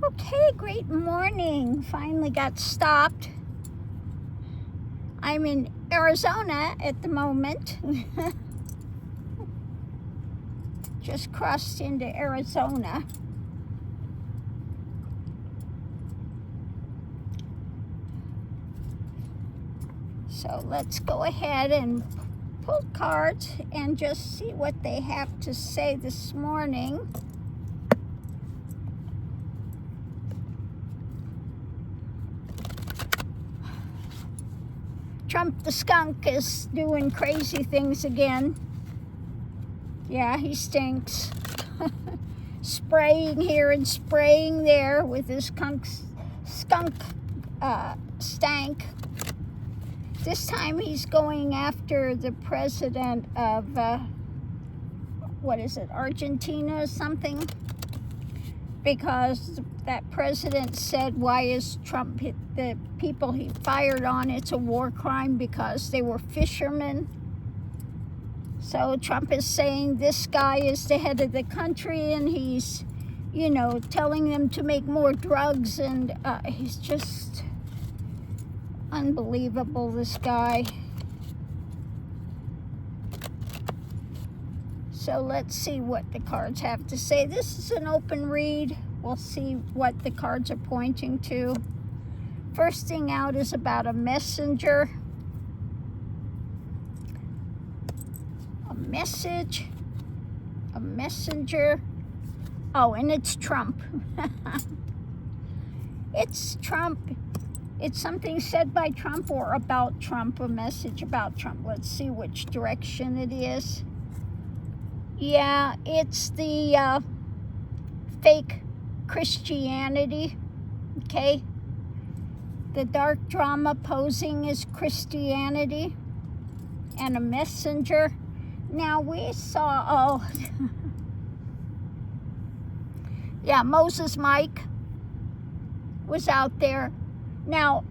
Okay, great morning. Finally got stopped. I'm in Arizona at the moment. Just crossed into Arizona. So let's go ahead and pull cards and just see what they have to say this morning. Trump the skunk is doing crazy things again. Yeah, he stinks. Spraying here and spraying there with his skunk stank. This time he's going after the president of, Argentina or something? Because that president said, why is Trump hit the people he fired on? It's a war crime because they were fishermen. So Trump is saying this guy is the head of the country and he's, telling them to make more drugs, and he's just unbelievable, this guy. So let's see what the cards have to say. This is an open read. We'll see what the cards are pointing to. First thing out is about a messenger. A message. A messenger. Oh, and it's Trump. It's Trump. It's something said by Trump or about Trump, a message about Trump. Let's see which direction it is. Yeah, it's the fake Christianity, okay? The dark drama posing as Christianity and a messenger. Now we saw, yeah, Moses Mike was out there. Now,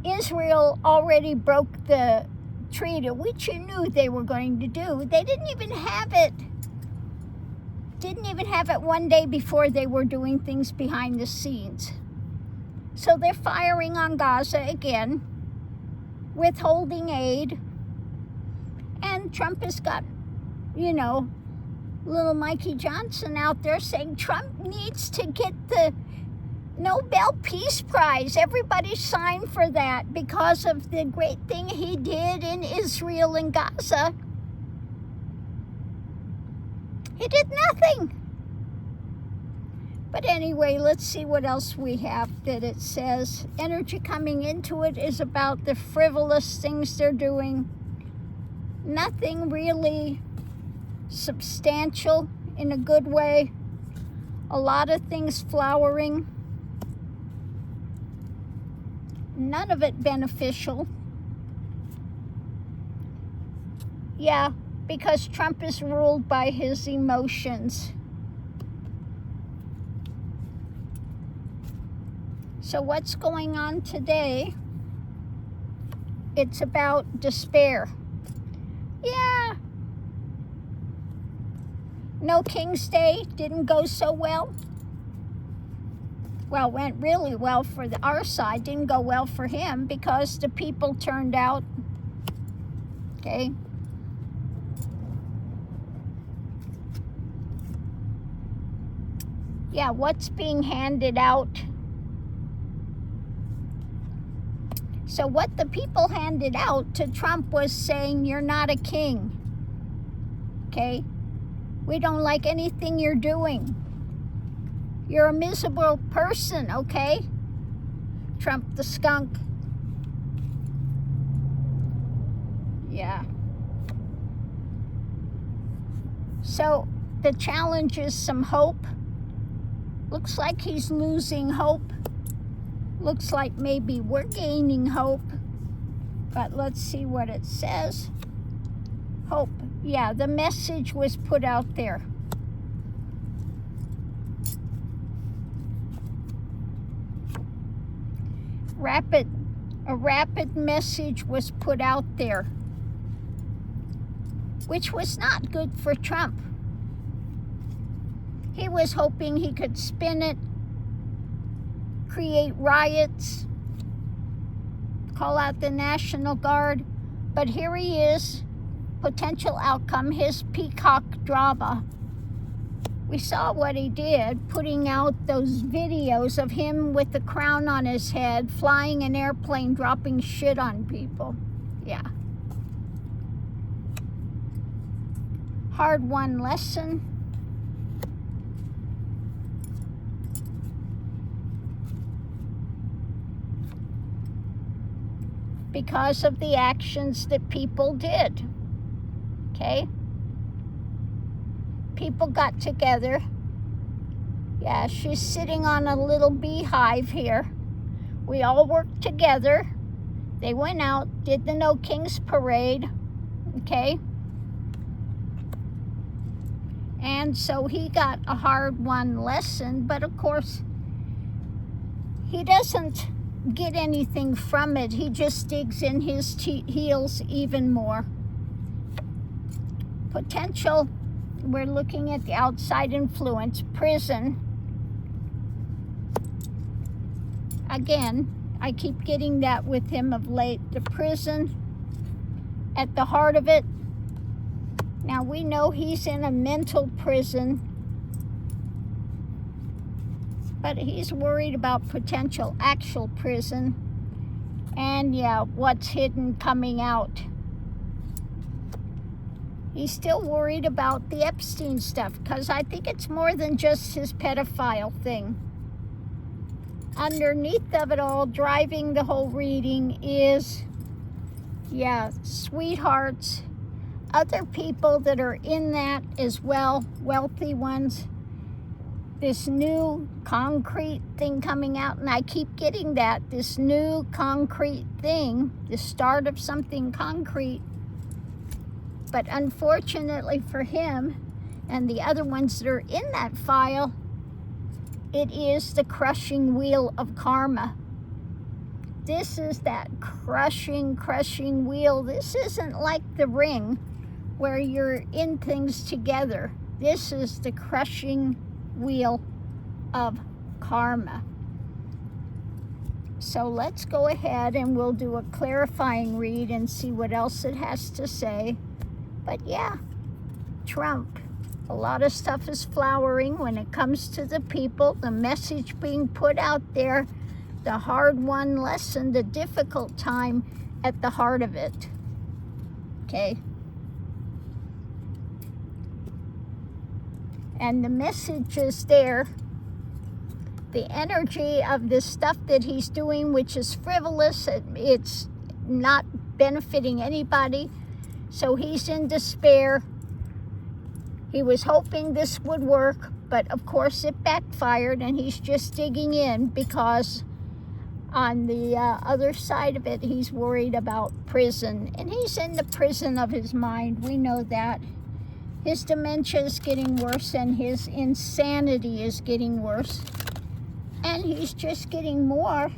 Israel already broke the treaty, which you knew they were going to do. They didn't even have it. Didn't even have it one day before they were doing things behind the scenes. So they're firing on Gaza again, withholding aid. And Trump has got, little Mikey Johnson out there saying Trump needs to get the Nobel Peace Prize. Everybody signed for that because of the great thing he did in Israel and Gaza. He did nothing. But anyway, let's see what else we have that it says. Energy coming into it is about the frivolous things they're doing. Nothing really substantial in a good way. A lot of things flowering. None of it beneficial. Yeah, because Trump is ruled by his emotions. So what's going on today? It's about despair. Yeah. No King's Day didn't go so well. Well, went really well for our side. Didn't go well for him because the people turned out. Okay. Yeah, what's being handed out? So what the people handed out to Trump was saying, you're not a king. Okay? We don't like anything you're doing. You're a miserable person, okay? Trump the skunk. Yeah. So the challenge is some hope. Looks like he's losing hope. Looks like maybe we're gaining hope. But let's see what it says. Hope. Yeah, the message was put out there. A rapid message was put out there, which was not good for Trump. He was hoping he could spin it create riots, call out the National Guard. But here he is, potential outcome, his peacock drama. We saw what he did, putting out those videos of him with the crown on his head, flying an airplane, dropping shit on people. Yeah. Hard-won lesson. Because of the actions that people did. Okay? People got together. Yeah, she's sitting on a little beehive here. We all worked together. They went out, did the No Kings parade. Okay? And so he got a hard-won lesson, but of course, he doesn't get anything from it. He just digs in his heels even more. Potential, we're looking at the outside influence, prison. Again, I keep getting that with him of late. The prison at the heart of it. Now we know he's in a mental prison, but he's worried about potential actual prison. And yeah, what's hidden coming out. He's still worried about the Epstein stuff, because I think it's more than just his pedophile thing. Underneath of it all, driving the whole reading is, yeah, sweethearts, other people that are in that as well, wealthy ones. This new concrete thing coming out, and I keep getting that, this new concrete thing, the start of something concrete. But unfortunately for him and the other ones that are in that file, it is the crushing wheel of karma. This is that crushing wheel. This isn't like the ring where you're in things together. This is the crushing wheel of karma. So let's go ahead and we'll do a clarifying read and see what else it has to say. But yeah, Trump, a lot of stuff is flowering when it comes to the people, the message being put out there, the hard-won lesson, the difficult time at the heart of it. Okay? And the message is there. The energy of this stuff that he's doing, which is frivolous, it's not benefiting anybody. So he's in despair. He was hoping this would work, but of course it backfired, and he's just digging in because on the other side of it, he's worried about prison. And he's in the prison of his mind. We know that. His dementia is getting worse, and his insanity is getting worse. And he's just getting more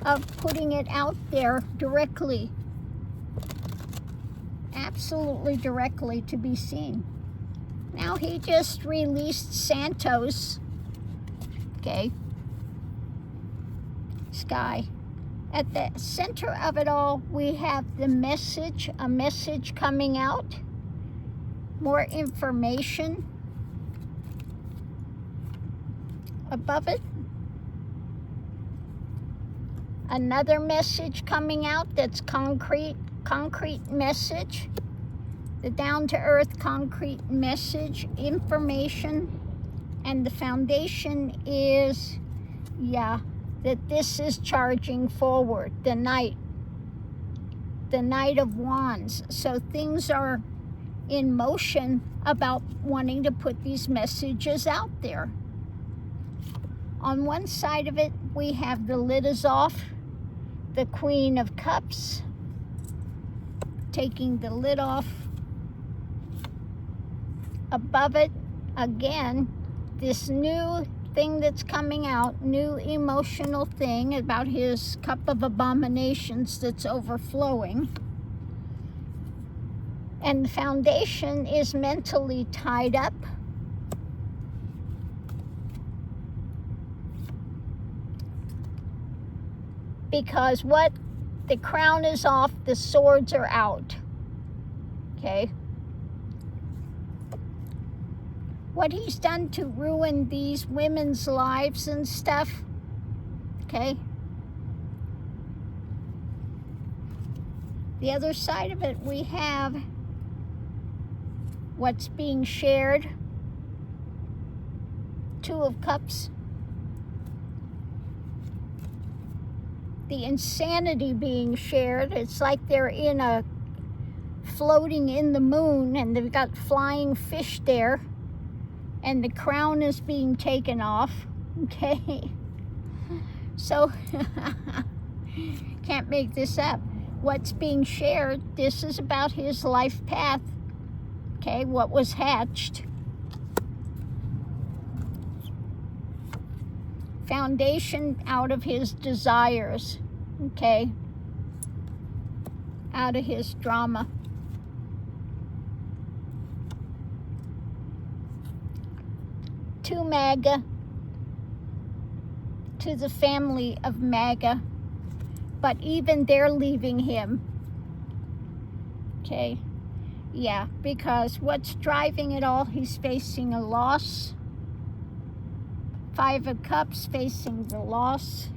of putting it out there directly. Absolutely directly to be seen. Now he just released Santos. Okay. Sky. At the center of it all, we have the message, a message coming out. More information. Above it, another message coming out that's concrete message. The down-to-earth concrete message, information. And the foundation is, yeah, that this is charging forward, the Knight of Wands. So things are in motion about wanting to put these messages out there. On one side of it, we have the lid is off, the Queen of Cups, taking the lid off. Above it, again, this new thing that's coming out, new emotional thing about his cup of abominations that's overflowing. And the foundation is mentally tied up. Because what? The crown is off, the swords are out. Okay? What he's done to ruin these women's lives and stuff. Okay? The other side of it, we have what's being shared. Two of Cups. The insanity being shared. It's like they're floating in the moon, and they've got flying fish there, and the crown is being taken off. Okay, so can't make this up. What's being shared, this is about his life path. Okay, what was hatched. Foundation out of his desires, okay? Out of his drama. To MAGA, to the family of MAGA, but even they're leaving him, okay? Yeah, because what's driving it all, he's facing a loss. Five of Cups, facing the loss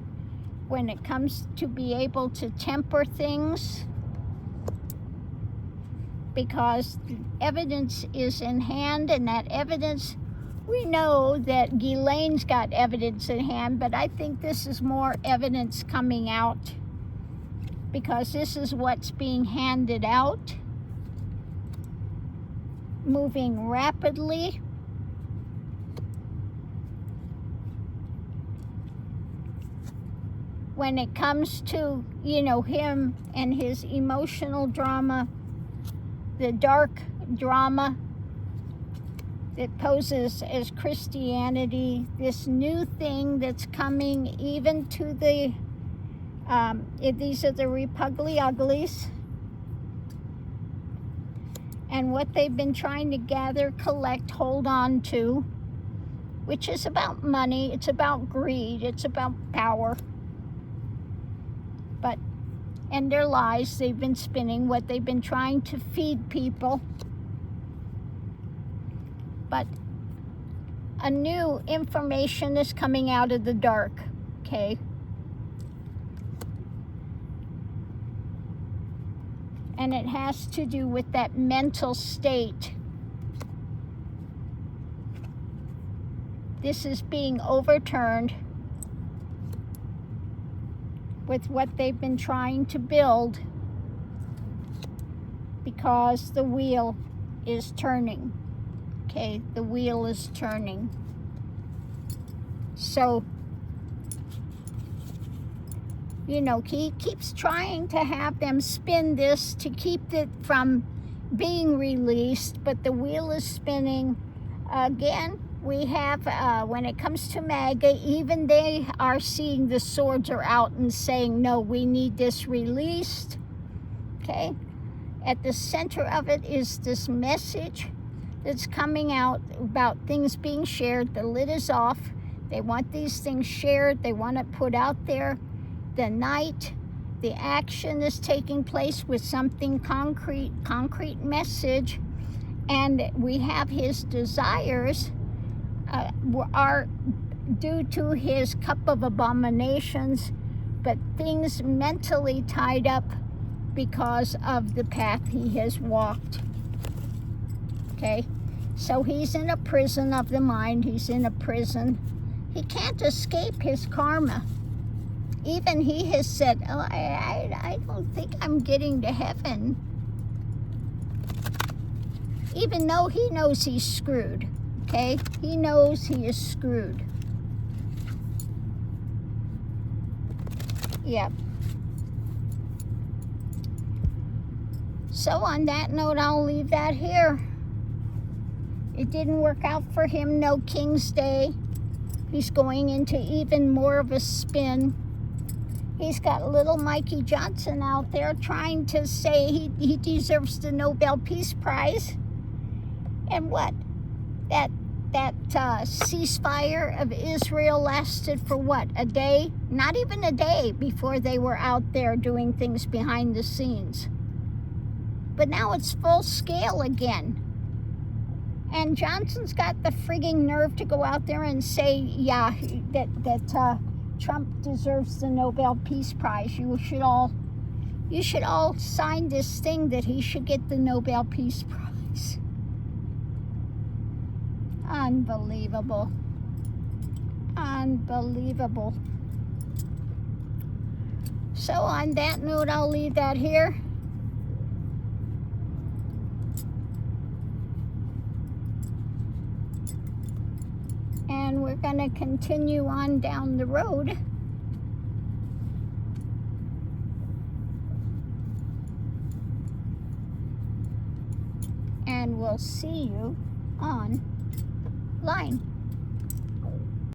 when it comes to be able to temper things, because the evidence is in hand, and that evidence, we know that Ghislaine's got evidence in hand, but I think this is more evidence coming out, because this is what's being handed out, moving rapidly. When it comes to, him and his emotional drama, the dark drama that poses as Christianity, this new thing that's coming even to the, these are the Repugly Uglies, and what they've been trying to gather, collect, hold on to, which is about money, it's about greed, it's about power. And their lies they've been spinning, what they've been trying to feed people. But a new information is coming out of the dark, okay? And it has to do with that mental state. This is being overturned with what they've been trying to build, because the wheel is turning. Okay, the wheel is turning. So, he keeps trying to have them spin this to keep it from being released, but the wheel is spinning. Again, we have, when it comes to MAGA, even they are seeing the swords are out and saying, no, we need this released, okay? At the center of it is this message that's coming out about things being shared. The lid is off. They want these things shared. They want it put out there. The night, the action is taking place with something concrete message. And we have his desires are due to his cup of abominations, but things mentally tied up because of the path he has walked. Okay, so he's in a prison of the mind. He's in a prison. He can't escape his karma. Even he has said, oh, I don't think I'm getting to heaven. Even though he knows he's screwed. Okay, he knows he is screwed. Yep. So on that note, I'll leave that here. It didn't work out for him, no King's Day. He's going into even more of a spin. He's got little Mikey Johnson out there trying to say he deserves the Nobel Peace Prize. And what? That that ceasefire of Israel lasted for what, a day? Not even a day before they were out there doing things behind the scenes. But now it's full scale again. And Johnson's got the frigging nerve to go out there and say, yeah, that Trump deserves the Nobel Peace Prize. You should all sign this thing that he should get the Nobel Peace Prize. Unbelievable. Unbelievable. So on that note, I'll leave that here. And we're going to continue on down the road. And we'll see you online.